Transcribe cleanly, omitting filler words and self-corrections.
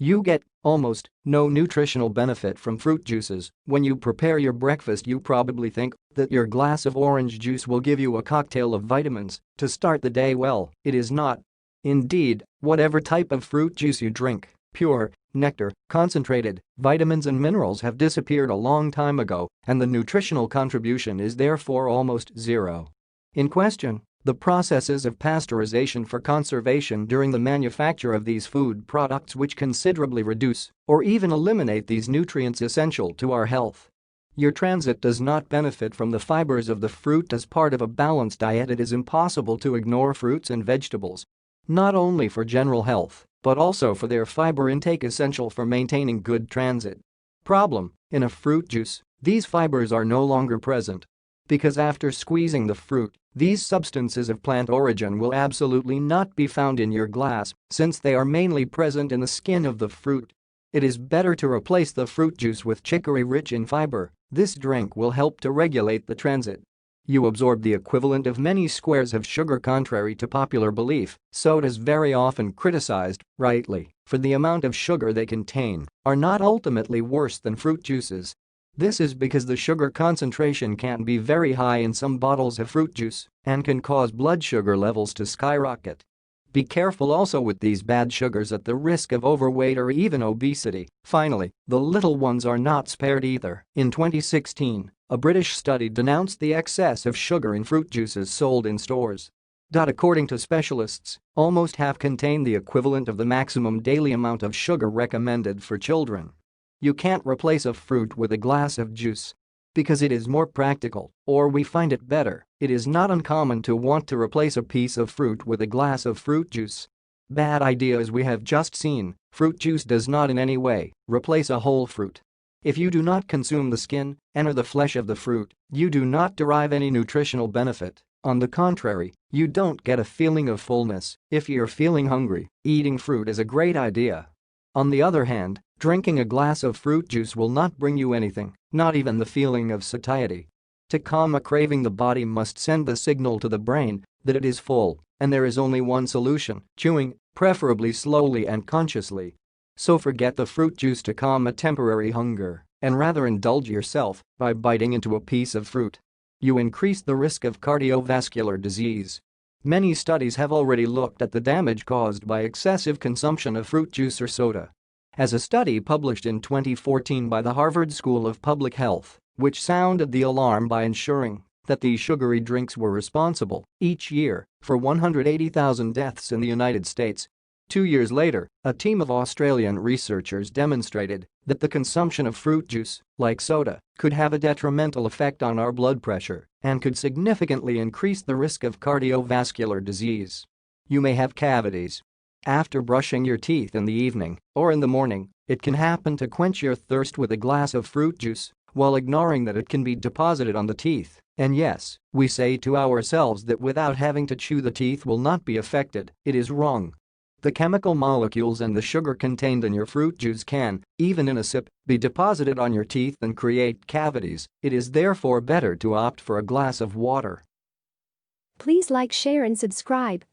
You get almost no nutritional benefit from fruit juices. When you prepare your breakfast, you probably think that your glass of orange juice will give you a cocktail of vitamins to start the day well. It is not. Indeed, whatever type of fruit juice you drink, pure, nectar, concentrated, vitamins and minerals have disappeared a long time ago, and the nutritional contribution is therefore almost zero. In question, the processes of pasteurization for conservation during the manufacture of these food products, which considerably reduce or even eliminate these nutrients essential to our health. Your transit does not benefit from the fibers of the fruit. As part of a balanced diet, it is impossible to ignore fruits and vegetables, not only for general health, but also for their fiber intake essential for maintaining good transit. Problem: in a fruit juice, these fibers are no longer present. Because after squeezing the fruit, these substances of plant origin will absolutely not be found in your glass, since they are mainly present in the skin of the fruit. It is better to replace the fruit juice with chicory rich in fiber. This drink will help to regulate the transit. You absorb the equivalent of many squares of sugar. Contrary to popular belief, sodas, very often criticized, rightly, for the amount of sugar they contain, are not ultimately worse than fruit juices. This is because the sugar concentration can be very high in some bottles of fruit juice and can cause blood sugar levels to skyrocket. Be careful also with these bad sugars at the risk of overweight or even obesity. Finally, the little ones are not spared either. In 2016, a British study denounced the excess of sugar in fruit juices sold in stores. According to specialists, almost half contain the equivalent of the maximum daily amount of sugar recommended for children. You can't replace a fruit with a glass of juice because it is more practical, or we find it better. It is not uncommon to want to replace a piece of fruit with a glass of fruit juice. Bad idea. As we have just seen, fruit juice does not in any way replace a whole fruit. If you do not consume the skin and/or the flesh of the fruit, you do not derive any nutritional benefit. On the contrary, you don't get a feeling of fullness. If you're feeling hungry, eating fruit is a great idea. On the other hand, drinking a glass of fruit juice will not bring you anything, not even the feeling of satiety. To calm a craving, the body must send the signal to the brain that it is full, and there is only one solution: chewing, preferably slowly and consciously. So forget the fruit juice to calm a temporary hunger, and rather indulge yourself by biting into a piece of fruit. You increase the risk of cardiovascular disease. Many studies have already looked at the damage caused by excessive consumption of fruit juice or soda. As a study published in 2014 by the Harvard School of Public Health, which sounded the alarm by ensuring that these sugary drinks were responsible, each year, for 180,000 deaths in the United States. 2 years later, a team of Australian researchers demonstrated that the consumption of fruit juice, like soda, could have a detrimental effect on our blood pressure and could significantly increase the risk of cardiovascular disease. You may have cavities after brushing your teeth in the evening or in the morning. It can happen to quench your thirst with a glass of fruit juice while ignoring that it can be deposited on the teeth. And yes, we say to ourselves that without having to chew the teeth will not be affected. It is wrong. The chemical molecules and the sugar contained in your fruit juice can, even in a sip, be deposited on your teeth and create cavities. It is therefore better to opt for a glass of water. Please like, share and subscribe.